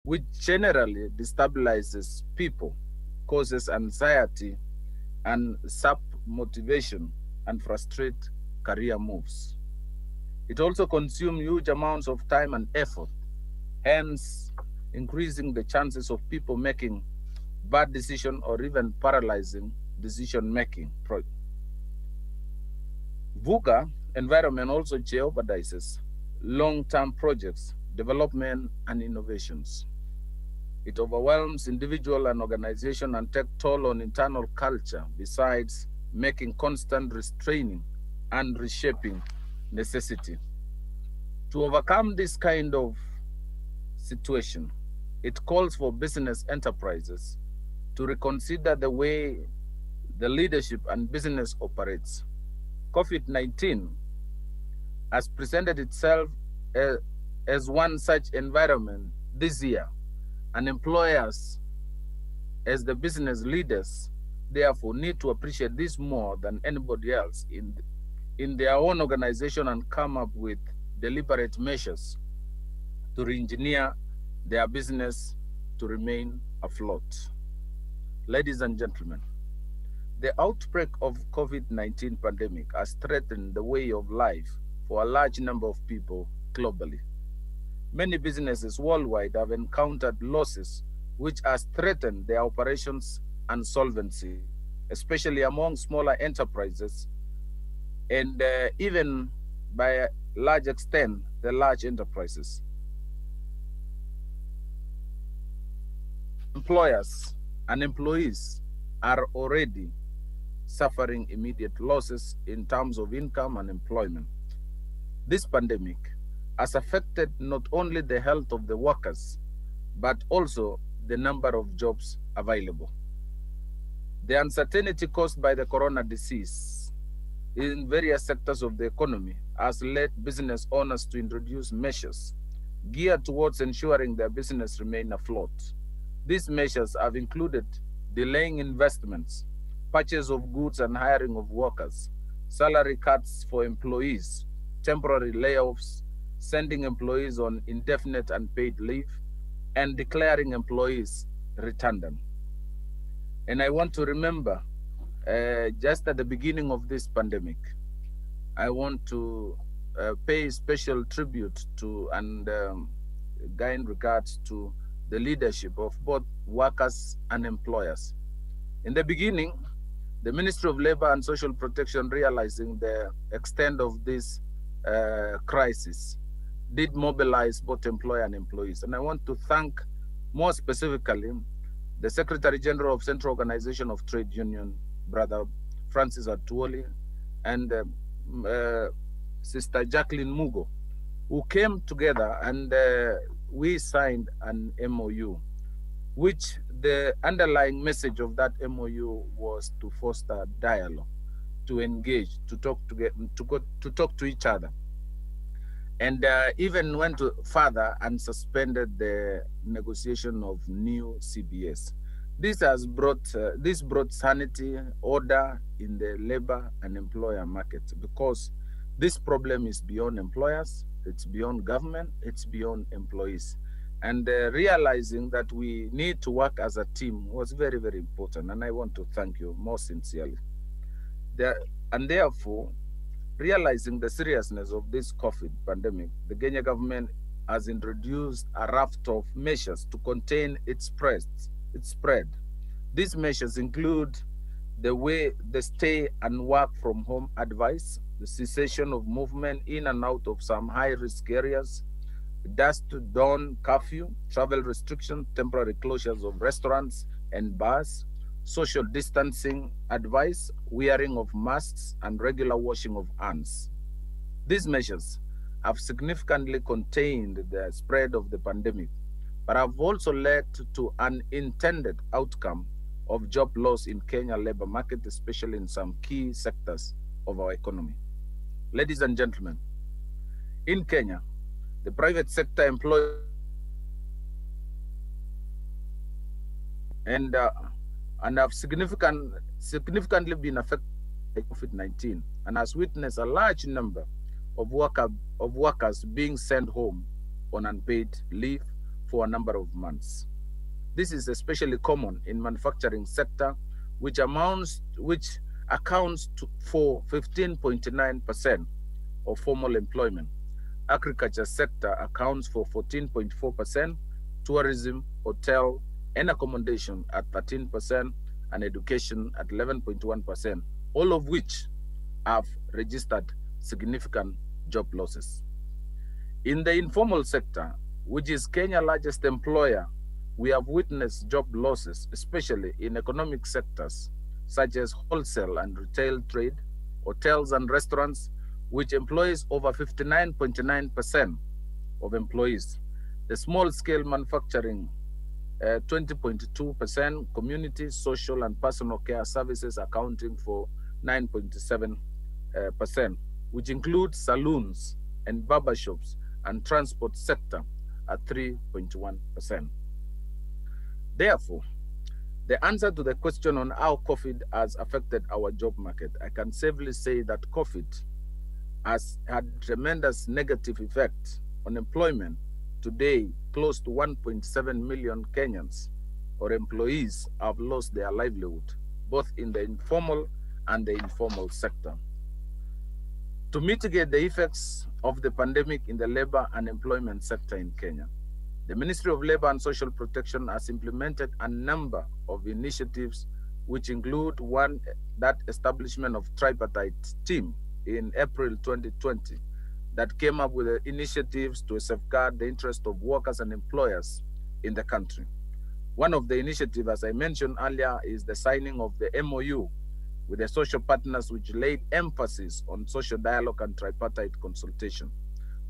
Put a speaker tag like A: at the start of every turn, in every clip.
A: which generally destabilizes people, causes anxiety and sap motivation, and frustrate career moves. It also consumes huge amounts of time and effort, hence increasing the chances of people making bad decision or even paralyzing decision making. VUCA environment also jeopardizes long-term projects, development, and innovations. It overwhelms individual and organization and takes toll on internal culture, besides making constant restraining and reshaping necessity. To overcome this kind of situation, it calls for business enterprises to reconsider the way the leadership and business operates. COVID-19 has presented itself as one such environment this year, and employers, as the business leaders, therefore need to appreciate this more than anybody else in their own organization and come up with deliberate measures to re-engineer their business to remain afloat. Ladies and gentlemen, the outbreak of COVID-19 pandemic has threatened the way of life for a large number of people globally. Many businesses worldwide have encountered losses which has threatened their operations and solvency, especially among smaller enterprises and even by a large extent, the large enterprises. Employers and employees are already suffering immediate losses in terms of income and employment. This pandemic has affected not only the health of the workers, but also the number of jobs available. The uncertainty caused by the corona disease in various sectors of the economy has led business owners to introduce measures geared towards ensuring their business remain afloat. These measures have included delaying investments, purchase of goods and hiring of workers, salary cuts for employees, temporary layoffs, sending employees on indefinite unpaid leave, and declaring employees redundant. And I want to remember, just at the beginning of this pandemic, I want to pay special tribute to and kind regards to the leadership of both workers and employers. In the beginning, the Ministry of Labor and Social Protection, realizing the extent of this crisis, did mobilize both employer and employees. And I want to thank more specifically the Secretary General of Central Organization of Trade Union, Brother Francis Atuoli, and Sister Jacqueline Mugo, who came together and we signed an MOU, which the underlying message of that MOU was to foster dialogue, to engage, to talk to each other, and even went further and suspended the negotiation of new CBS. This has brought sanity, order in the labor and employer market, because this problem is beyond employers, it's beyond government, it's beyond employees. And realizing that we need to work as a team was very, very important. And I want to thank you more sincerely. And therefore, realizing the seriousness of this COVID pandemic, the Kenya government has introduced a raft of measures to contain its spread. These measures include the stay and work from home advice, the cessation of movement in and out of some high-risk areas, dusk to dawn curfew, travel restrictions, temporary closures of restaurants and bars, social distancing advice, wearing of masks, and regular washing of hands. These measures have significantly contained the spread of the pandemic, but have also led to an unintended outcome of job loss in Kenya labor market, especially in some key sectors of our economy. Ladies and gentlemen, in Kenya, the private sector employs and have significantly been affected by COVID-19, and has witnessed a large number of workers being sent home on unpaid leave for a number of months. This is especially common in manufacturing sector, which accounts for 15.9% of formal employment. Agriculture sector accounts for 14.4%, tourism, hotel, and accommodation at 13%, and education at 11.1%, all of which have registered significant job losses. In the informal sector, which is Kenya's largest employer, we have witnessed job losses, especially in economic sectors such as wholesale and retail trade, hotels and restaurants, which employs over 59.9% of employees. The small-scale manufacturing, 20.2%, community, social, and personal care services accounting for 9.7%, which includes saloons and barber shops, and transport sector at 3.1%. Therefore, the answer to the question on how COVID has affected our job market, I can safely say that COVID has had tremendous negative effect on employment. Today, close to 1.7 million Kenyans or employees have lost their livelihood, both in the informal and the informal sector. To mitigate the effects of the pandemic in the labor and employment sector in Kenya, the Ministry of Labor and Social Protection has implemented a number of initiatives, which include that establishment of tripartite team in April 2020 that came up with initiatives to safeguard the interest of workers and employers in the country. One of the initiatives, as I mentioned earlier, is the signing of the MOU with the social partners, which laid emphasis on social dialogue and tripartite consultation,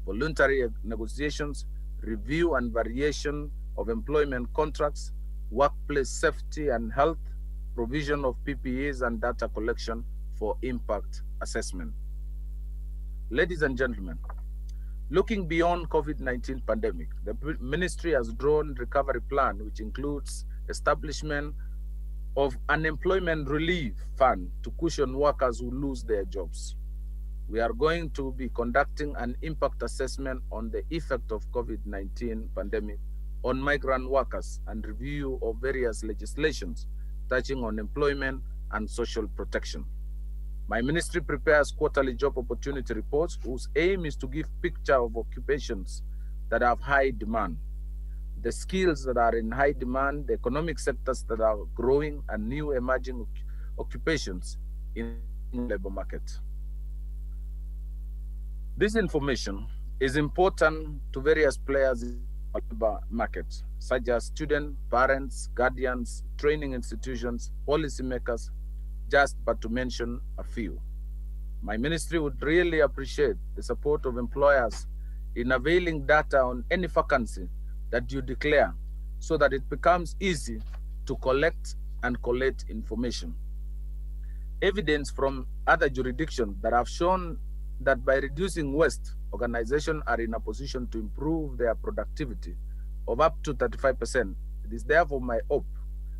A: voluntary negotiations, review and variation of employment contracts, workplace safety and health, provision of PPEs, and data collection for impact assessment. Ladies and gentlemen, looking beyond COVID-19 pandemic, the ministry has drawn recovery plan, which includes establishment of unemployment relief fund to cushion workers who lose their jobs. We are going to be conducting an impact assessment on the effect of COVID-19 pandemic on migrant workers and review of various legislations touching on employment and social protection. My ministry prepares quarterly job opportunity reports whose aim is to give picture of occupations that have high demand, the skills that are in high demand, the economic sectors that are growing, and new emerging occupations in the labor market. This information is important to various players in the labor market, such as students, parents, guardians, training institutions, policymakers, just but to mention a few. My ministry would really appreciate the support of employers in availing data on any vacancy that you declare, so that it becomes easy to collect and collate information. Evidence from other jurisdictions that have shown that by reducing waste, organizations are in a position to improve their productivity of up to 35%. It is therefore my hope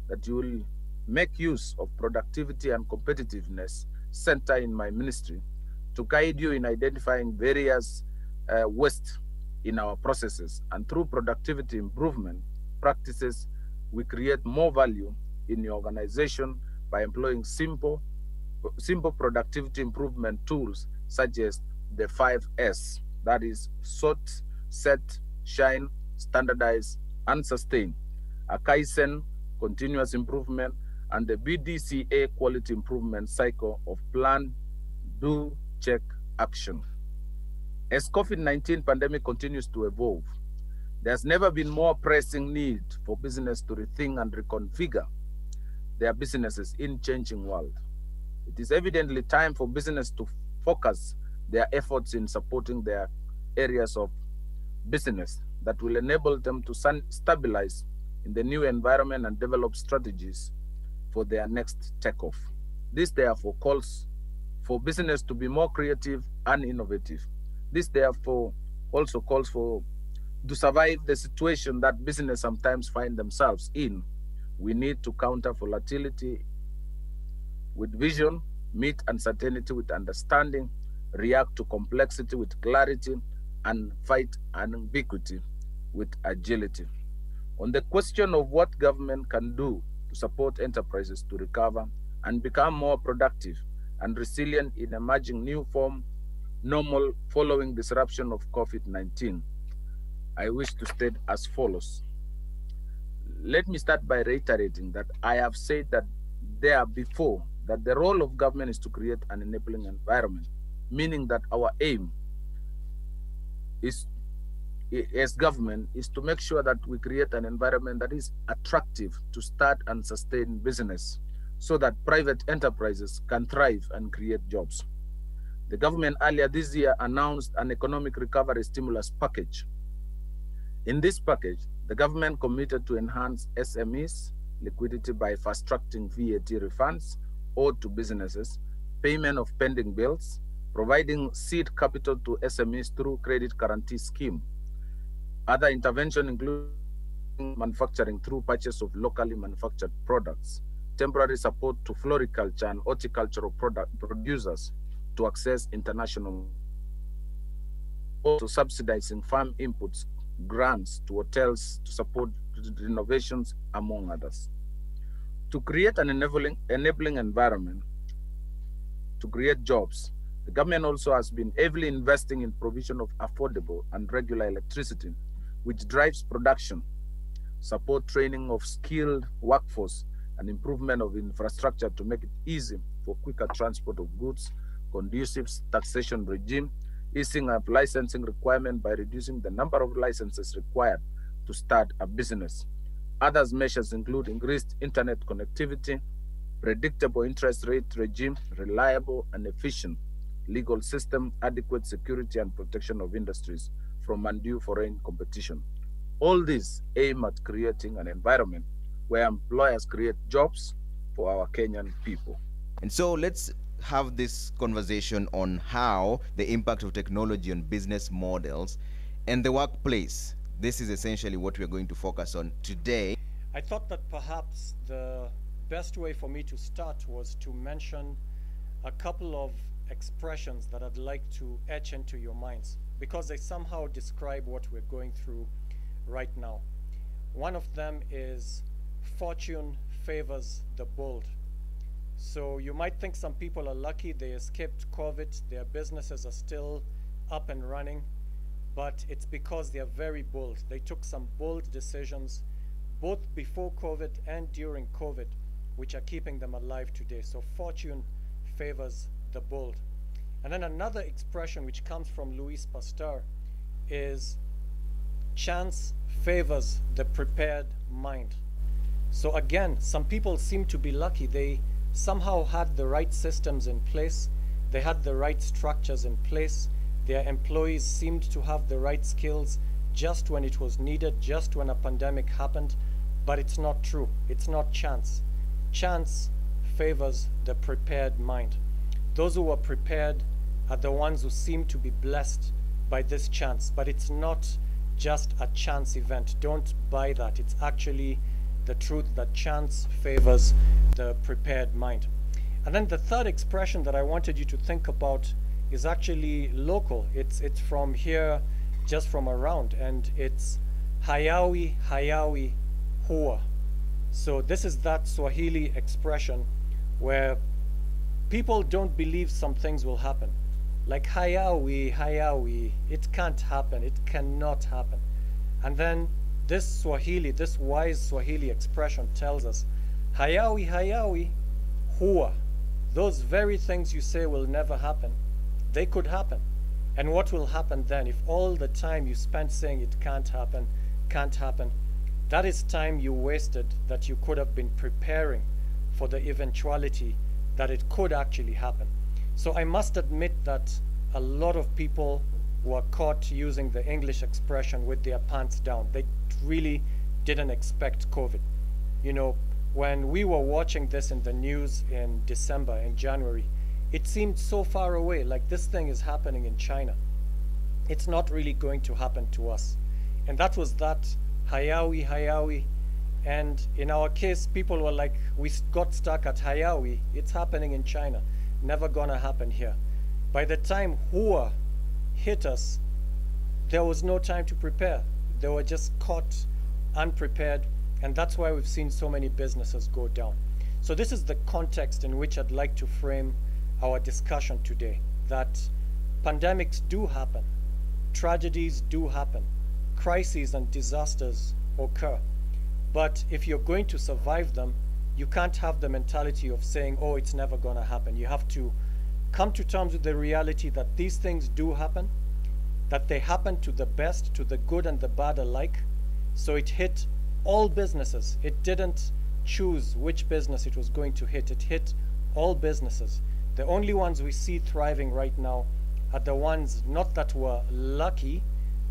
A: that you will make use of productivity and competitiveness center in my ministry to guide you in identifying various waste in our processes, and through productivity improvement practices, we create more value in your organization by employing simple productivity improvement tools such as the 5S, that is sort, set, shine, standardize, and sustain, a Kaizen, continuous improvement, and the BDCA quality improvement cycle of plan, do, check, action. As COVID-19 pandemic continues to evolve, there's never been more pressing need for business to rethink and reconfigure their businesses in changing world. It is evidently time for business to focus their efforts in supporting their areas of business that will enable them to stabilize in the new environment and develop strategies for their next takeoff. This therefore calls for business to be more creative and innovative. This therefore also calls for, to survive the situation that business sometimes find themselves in, we need to counter volatility with vision, meet uncertainty with understanding, react to complexity with clarity, and fight ambiguity with agility. On the question of what government can do to support enterprises to recover and become more productive and resilient in emerging new form normal following disruption of COVID-19, I wish to state as follows. Let me start by reiterating that I have said that there before that the role of government is to create an enabling environment, meaning that our aim is as government is to make sure that we create an environment that is attractive to start and sustain business so that private enterprises can thrive and create jobs. The government earlier this year announced an economic recovery stimulus package. In this package, the government committed to enhance SMEs liquidity by fast-tracking VAT refunds owed to businesses, payment of pending bills, providing seed capital to SMEs through credit guarantee scheme. Other intervention include manufacturing through purchase of locally manufactured products, temporary support to floriculture and horticultural product producers to access international, also subsidizing farm inputs, grants to hotels to support renovations, among others. To create an enabling environment to create jobs, the government also has been heavily investing in provision of affordable and regular electricity, which drives production, support training of skilled workforce, and improvement of infrastructure to make it easy for quicker transport of goods, conducive taxation regime, easing of licensing requirement by reducing the number of licenses required to start a business. Other measures include increased internet connectivity, predictable interest rate regime, reliable and efficient legal system, adequate security and protection of industries from undue foreign competition. All these aim at creating an environment where employers create jobs for our Kenyan people.
B: And so let's have this conversation on how the impact of technology on business models and the workplace. This is essentially what we're going to focus on today.
C: I thought that perhaps the best way for me to start was to mention a couple of expressions that I'd like to etch into your minds because they somehow describe what we're going through right now. One of them is fortune favors the bold. So you might think some people are lucky they escaped COVID, their businesses are still up and running, but it's because they are very bold. They took some bold decisions both before COVID and during COVID, which are keeping them alive today. So fortune favors the bold. And then another expression which comes from Louis Pasteur is chance favors the prepared mind. So again, some people seem to be lucky. They somehow had the right systems in place. They had the right structures in place. Their employees seemed to have the right skills just when it was needed, just when a pandemic happened. But it's not true. It's not chance. Chance favors the prepared mind. Those who are prepared are the ones who seem to be blessed by this chance. But it's not just a chance event. Don't buy that. It's actually the truth that chance favors the prepared mind. And then the third expression that I wanted you to think about is actually local. It's from here, just from around, and it's hayawi hayawi hua. So this is that Swahili expression where people don't believe some things will happen. Like hayawi hayawi, it can't happen, it cannot happen. And then this Swahili, this wise Swahili expression tells us, hayawi hayawi hua. Those very things you say will never happen, they could happen. And what will happen then if all the time you spent saying it can't happen, that is time you wasted that you could have been preparing for the eventuality that it could actually happen. So I must admit that a lot of people were caught using the English expression with their pants down. They really didn't expect COVID. You know, when we were watching this in the news in December, in January, it seemed so far away, like this thing is happening in China. It's not really going to happen to us. And that was that hayawi hayawi. And in our case, people were like, we got stuck at hayawi. It's happening in China. Never gonna happen here. By the time hua hit us, there was no time to prepare. They were just caught unprepared, and that's why we've seen so many businesses go down. So this is the context in which I'd like to frame our discussion today, that pandemics do happen, tragedies do happen, crises and disasters occur. But if you're going to survive them, you can't have the mentality of saying, oh, it's never going to happen. You have to come to terms with the reality that these things do happen, that they happen to the best, to the good and the bad alike. So it hit all businesses. It didn't choose which business it was going to hit. It hit all businesses. The only ones we see thriving right now are the ones not that were lucky,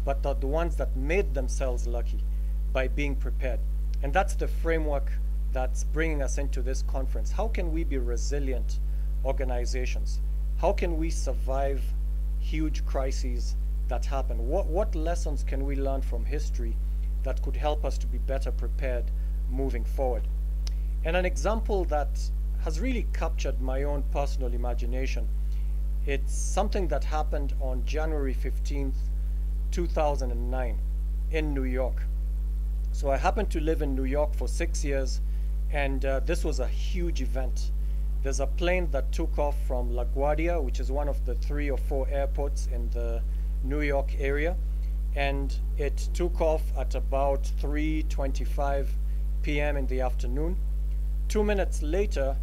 C: but the ones that made themselves lucky by being prepared. And that's the framework that's bringing us into this conference. How can we be resilient organizations? How can we survive huge crises that happen? What lessons can we learn from history that could help us to be better prepared moving forward? And an example that has really captured my own personal imagination, it's something that happened on January 15th, 2009 in New York. So I happened to live in New York for 6 years, and this was a huge event. There's a plane that took off from LaGuardia, which is one of the 3 or 4 airports in the New York area, and it took off at about 3:25 p.m. in the afternoon. 2 minutes later,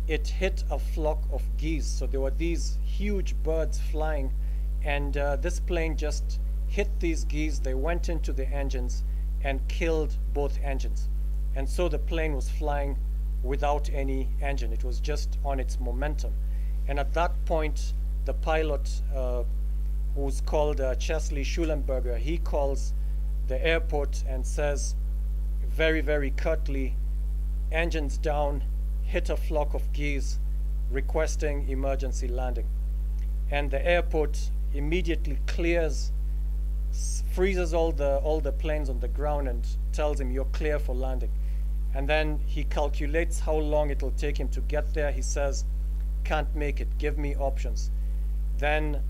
C: it hit a flock of geese. So there were these huge birds flying, and this plane just hit these geese. They went into the engines and killed both engines. And so the plane was flying without any engine. It was just on its momentum. And at that point, the pilot, who's called Chesley Schulenberger, he calls the airport and says very, very curtly, engines down, hit a flock of geese, requesting emergency landing. And the airport immediately clears, freezes all the planes on the ground and tells him, you're clear for landing. And then he calculates how long it'll take him to get there. He says, can't make it, give me options. Then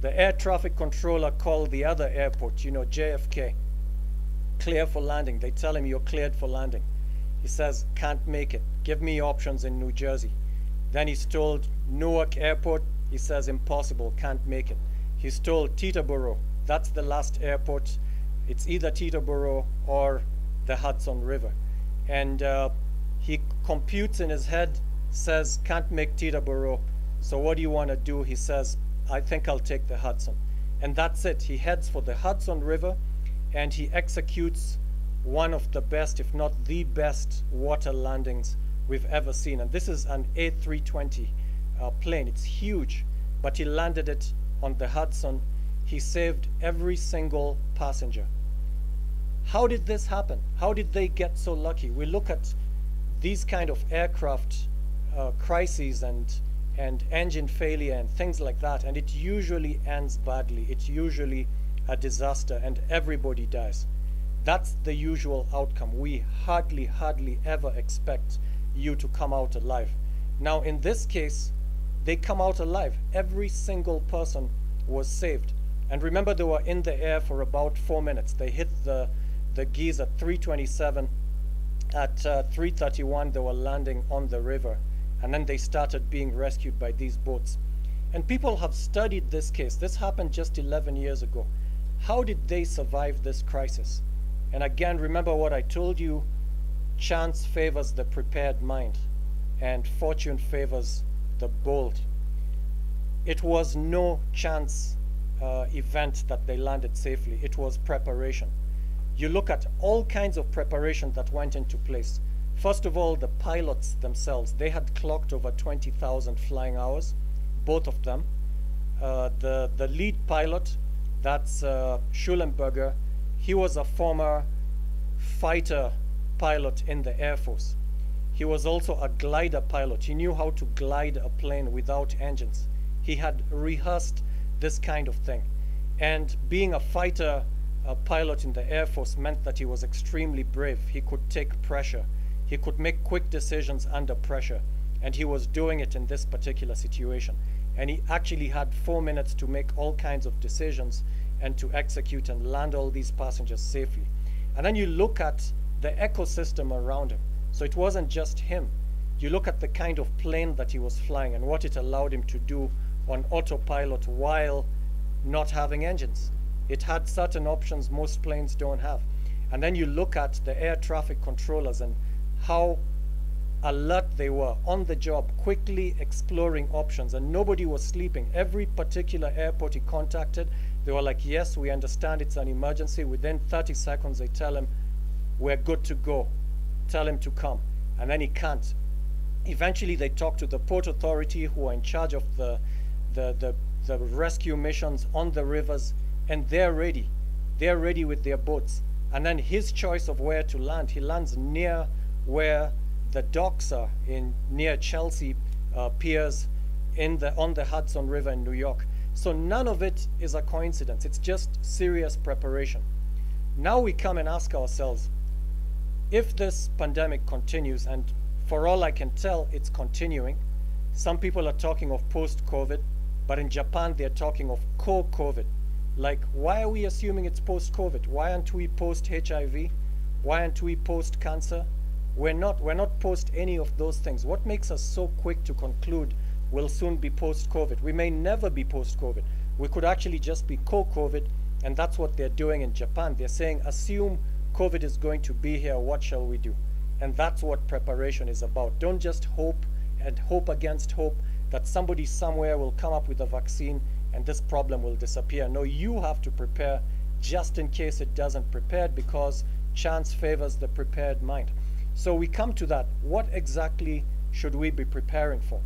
C: the air traffic controller called the other airport, JFK, clear for landing. They tell him, you're cleared for landing. He says, can't make it, give me options in New Jersey. Then he's told Newark Airport. He says, impossible, can't make it. He's told Teterboro, that's the last airport. It's either Teterboro or the Hudson River. And he computes in his head, says, can't make Teterboro, so what do you want to do? He says, I think I'll take the Hudson. And that's it. He heads for the Hudson River, and he executes one of the best, if not the best, water landings we've ever seen. And this is an A320 plane. It's huge, but he landed it on the Hudson. He saved every single passenger. How did this happen? How did they get so lucky? We look at these kind of aircraft crises and engine failure and things like that, and it usually ends badly. It's usually a disaster and everybody dies. That's the usual outcome. We hardly ever expect you to come out alive. Now in this case, they come out alive. Every single person was saved. And remember, they were in the air for about 4 minutes. They hit the geese at 3:27. At 3:31, they were landing on the river. And then they started being rescued by these boats. And people have studied this case. This happened just 11 years ago. How did they survive this crisis? And again, remember what I told you, chance favors the prepared mind, and fortune favors the bold. It was no chance event that they landed safely. It was preparation. You look at all kinds of preparation that went into place. First of all, the pilots themselves, they had clocked over 20,000 flying hours, both of them. The lead pilot, that's Schulenberger, he was a former fighter pilot in the Air Force. He was also a glider pilot. He knew how to glide a plane without engines. He had rehearsed this kind of thing. And being a fighter pilot in the Air Force meant that he was extremely brave. He could take pressure. He could make quick decisions under pressure. And he was doing it in this particular situation. And he actually had 4 minutes to make all kinds of decisions and to execute and land all these passengers safely. And then you look at the ecosystem around him. So it wasn't just him. You look at the kind of plane that he was flying and what it allowed him to do on autopilot while not having engines. It had certain options most planes don't have. And then you look at the air traffic controllers and how alert they were on the job, quickly exploring options, and nobody was sleeping. Every particular airport he contacted, they were like, yes, we understand it's an emergency. Within 30 seconds, they tell him, we're good to go. Tell him to come. And then he can't. Eventually, they talk to the Port Authority, who are in charge of the rescue missions on the rivers, and they're ready. They're ready with their boats. And then his choice of where to land, he lands near where the docks are, near Chelsea piers on the Hudson River in New York. So none of it is a coincidence. It's just serious preparation. Now we come and ask ourselves, if this pandemic continues, and for all I can tell, it's continuing. Some people are talking of post-COVID, but in Japan, they're talking of co-COVID. Like, why are we assuming it's post-COVID? Why aren't we post-HIV? Why aren't we post-cancer? We're not post any of those things. What makes us so quick to conclude we'll soon be post-COVID? We may never be post-COVID. We could actually just be co-COVID, and that's what they're doing in Japan. They're saying, assume COVID is going to be here, what shall we do? And that's what preparation is about. Don't just hope and hope against hope that somebody somewhere will come up with a vaccine and this problem will disappear. No, you have to prepare just in case it doesn't prepare, because chance favors the prepared mind. So we come to that. What exactly should we be preparing for?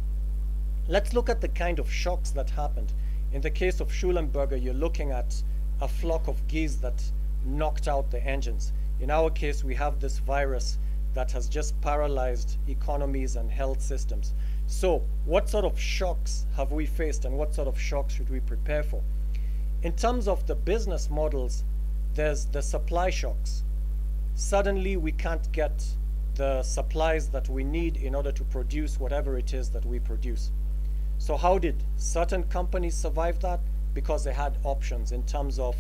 C: Let's look at the kind of shocks that happened. In the case of Schulenberger, you're looking at a flock of geese that knocked out the engines. In our case, we have this virus that has just paralyzed economies and health systems. So what sort of shocks have we faced, and what sort of shocks should we prepare for? In terms of the business models, there's the supply shocks. Suddenly we can't get the supplies that we need in order to produce whatever it is that we produce. So how did certain companies survive that? Because they had options in terms of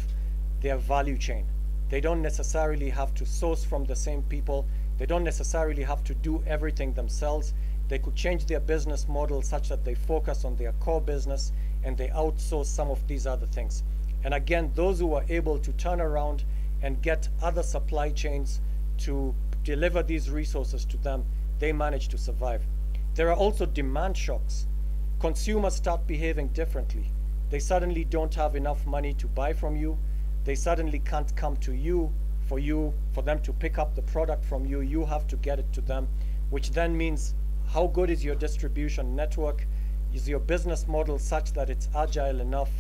C: their value chain. They don't necessarily have to source from the same people. They don't necessarily have to do everything themselves. They could change their business model such that they focus on their core business and they outsource some of these other things. And again, those who are able to turn around and get other supply chains to deliver these resources to them, they manage to survive. There are also demand shocks. Consumers start behaving differently. They suddenly don't have enough money to buy from you. They suddenly can't come to you for them to pick up the product from you. You have to get it to them, which then means, how good is your distribution network? Is your business model such that it's agile enough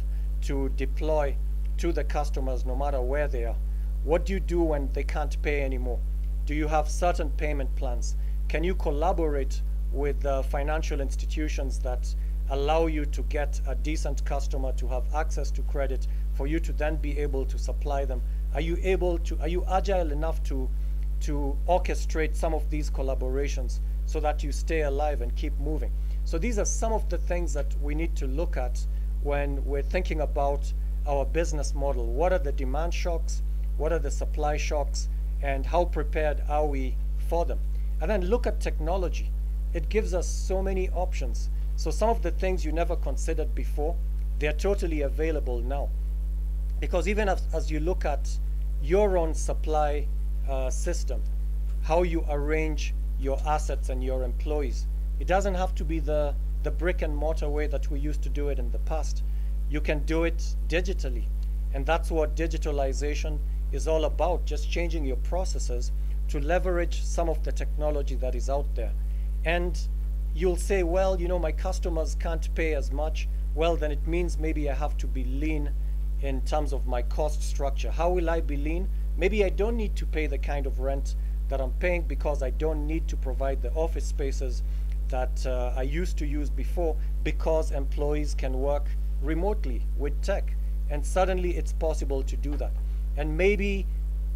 C: to deploy to the customers no matter where they are? What do you do when they can't pay anymore? Do you have certain payment plans? Can you collaborate with financial institutions that allow you to get a decent customer to have access to credit for you to then be able to supply them? Are you agile enough to orchestrate some of these collaborations so that you stay alive and keep moving? So these are some of the things that we need to look at when we're thinking about our business model. What are the demand shocks? What are the supply shocks? And how prepared are we for them? And then look at technology. It gives us so many options. So some of the things you never considered before, they're totally available now. Because even as you look at your own supply system, how you arrange your assets and your employees, it doesn't have to be the brick and mortar way that we used to do it in the past. You can do it digitally. And that's what digitalization is all about, just changing your processes to leverage some of the technology that is out there. And you'll say, well, you know, my customers can't pay as much. Well, then it means maybe I have to be lean in terms of my cost structure. How will I be lean? Maybe I don't need to pay the kind of rent that I'm paying, because I don't need to provide the office spaces that I used to use before, because employees can work remotely with tech. And suddenly it's possible to do that. And maybe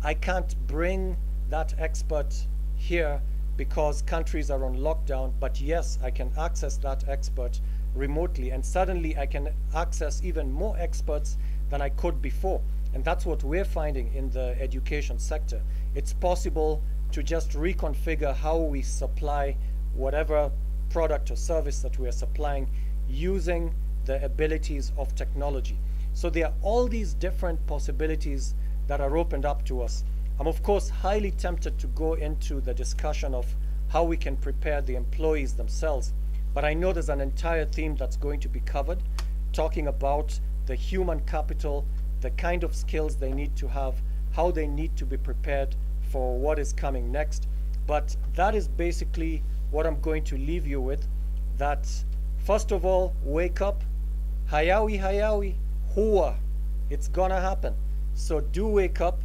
C: I can't bring that expert here because countries are on lockdown, but yes, I can access that expert remotely, and suddenly I can access even more experts than I could before. And that's what we're finding in the education sector. It's possible to just reconfigure how we supply whatever product or service that we are supplying using the abilities of technology. So there are all these different possibilities that are opened up to us. I'm of course highly tempted to go into the discussion of how we can prepare the employees themselves, but I know there's an entire theme that's going to be covered, talking about the human capital, the kind of skills they need to have, how they need to be prepared for what is coming next. But that is basically what I'm going to leave you with, that first of all, wake up, hayawi hayawi, hua, it's gonna happen. So do wake up.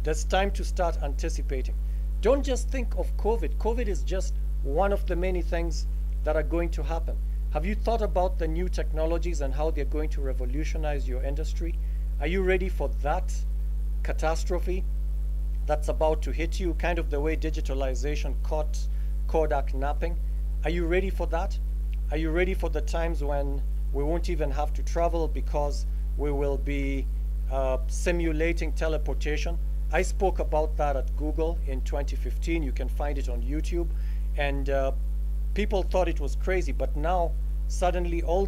C: There's time to start anticipating. Don't just think of COVID. COVID is just one of the many things that are going to happen. Have you thought about the new technologies and how they're going to revolutionize your industry? Are you ready for that catastrophe that's about to hit you, kind of the way digitalization caught Kodak napping? Are you ready for that? Are you ready for the times when we won't even have to travel because we will be simulating teleportation? I spoke about that at Google in 2015. You can find it on YouTube. And people thought it was crazy, but now suddenly all